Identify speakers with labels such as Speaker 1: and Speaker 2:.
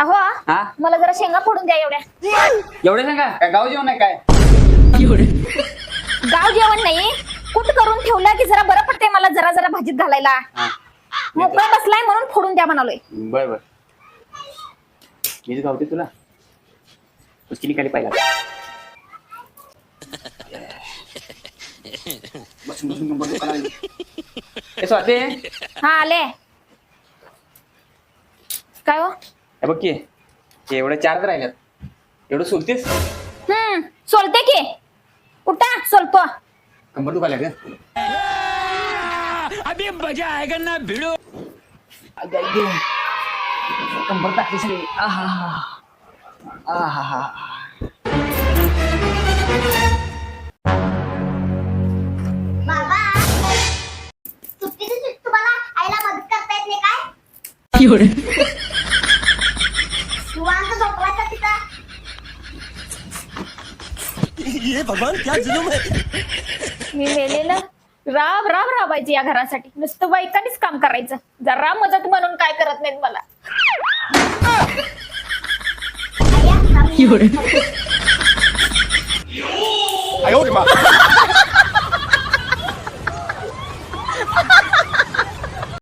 Speaker 1: अहो
Speaker 2: हा
Speaker 1: मला जरा शेंगा फोडून द्या एवढ्या.
Speaker 2: एवढे सांगा काय गाव जेवण आहे काय?
Speaker 1: गाव जेवण नाही, कुठ करून ठेवलं की जरा बरं पडतंय मला जरा जरा भाजीत घालायला. मोकळा बसलाय म्हणून फोडून द्या म्हणालोय.
Speaker 2: बर बर मीच गावते तुला उसकी खाली पाहिला स्वाते
Speaker 1: हा आले. काय हो?
Speaker 2: हे बघ की एवढं 4 राहिल्यात एवढं सोलतेस
Speaker 1: सोलते की. कुठा सोलतो?
Speaker 2: कंबर दुखायला का?
Speaker 3: अभी मजा आएगा ना भिड़ो.
Speaker 2: कंबर टाकली सगळी. आहा
Speaker 4: बाबा सुट्टीची सुट्टी तुम्हाला आईला मदत करता येत नाही काय? निवांत झोपवायचं तिथं.
Speaker 3: ये भगवान क्या जुलूम है.
Speaker 1: मी मेलेलं राब राब राबायची या घरासाठी. नुसतं बायकांनीच काम करायचं. जरा मदत म्हणून काय करत नाहीत मला.
Speaker 4: आया,
Speaker 3: 哎呦我的妈！